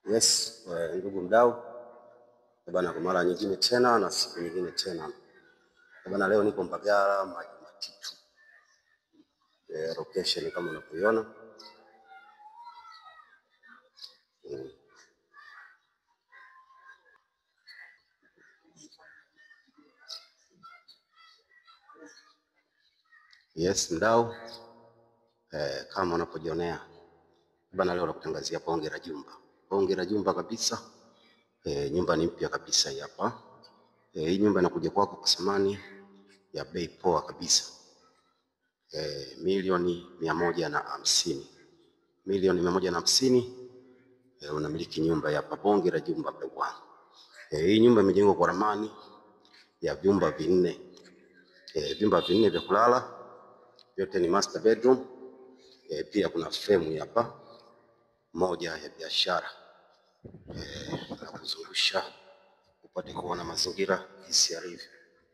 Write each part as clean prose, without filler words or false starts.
Yes, ndugu mdau, bana, kwa mara nyingine tena na siku nyingine tena bana, leo niko Mbagala Maji Matitu, location kama unavyoiona. Yes mdau, kama unapojionea bana, leo nakutangazia bonge la jumba kabisa. Nyumba ni mpya kabisa hii hapa. Hii nyumba inakuja kwako kwa thamani ya bei poa kabisa, milioni 150. Milioni 150, unamiliki nyumba hapa, bonge la jumba bwana. Hii nyumba imejengwa kwa ramani ya vyumba vinne, vyumba vinne vya kulala, vyote ni master bedroom. Pia kuna frame hapa moja ya biashara, na kuzungusha upate kuona mazingira jinsi yalivyo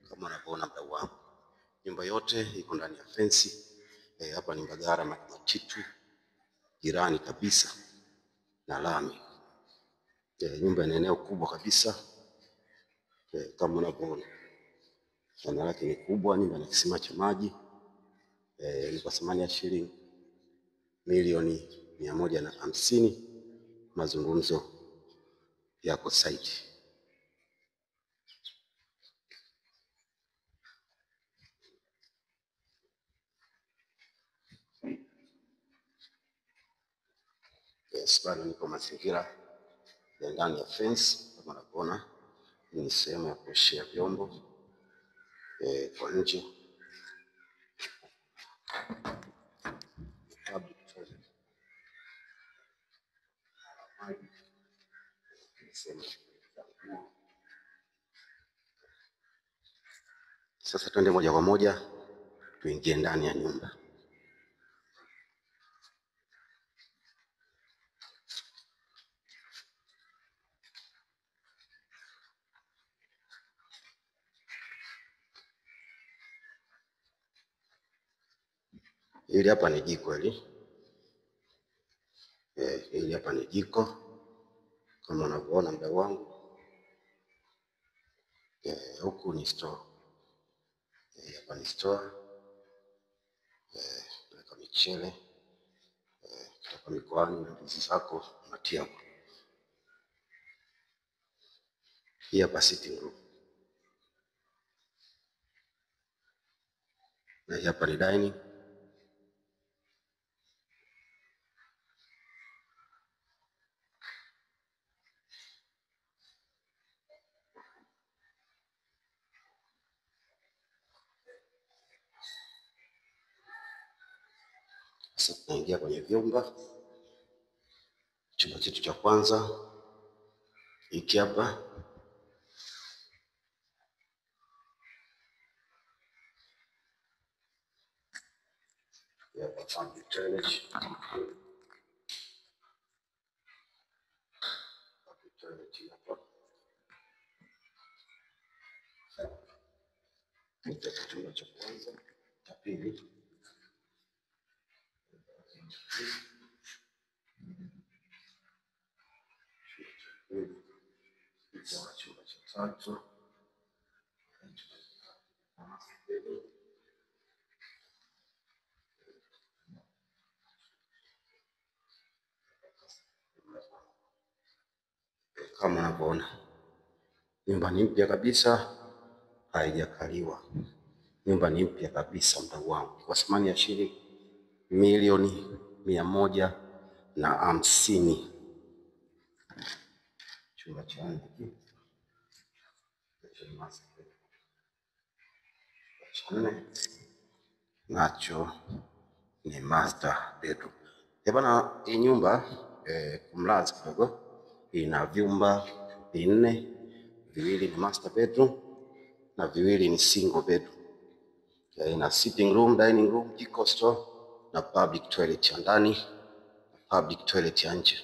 kama unavyoona mdau wangu. Nyumba yote iko ndani ya fence. Hapa ni Mbagala Maji Matitu, jirani kabisa na lami. Nyumba ina eneo kubwa kabisa, kama unavyoona eneo lake ni kubwa. Nyumba ina kisima cha maji, ni kwa thamani ya shilingi milioni 150. Mazungumzo yako site. Yes, bado niko mazingira ya ndani ya fence. Kama unavyoona ni sehemu ya kuoshea vyombo kwa nje. Sasa twende moja kwa moja tuingie ndani ya nyumba. Hili hapa ni jiko hili. Hili hapa ni jiko kama unavyoona mdau wangu. Huku ni store. Hapa ni store. Kwa michele, kwa mikoani na ndizi zako unatia hapo. Hii hapa sitting room. Na hii hapa ni dining. Sasa tunaingia kwenye vyumba. Chumba chetu cha kwanza hiki hapa. Hapa public toilet. Public toilet hapa. Chumba cha kwanza, cha pili. Chumba cha tatu. Kama unavyoona nyumba ni mpya kabisa, haijakaliwa. Nyumba ni mpya kabisa mdau wangu, kwa thamani ya shilingi milioni 150. Chumba cha nne nacho ni master bedroom. Bana, hii nyumba kumlazi kidogo, ina vyumba vinne, viwili ni master bedroom na viwili ni single bedroom. Ina sitting room, dining room, jiko, store na public toilet ya ndani na public toilet ya nje.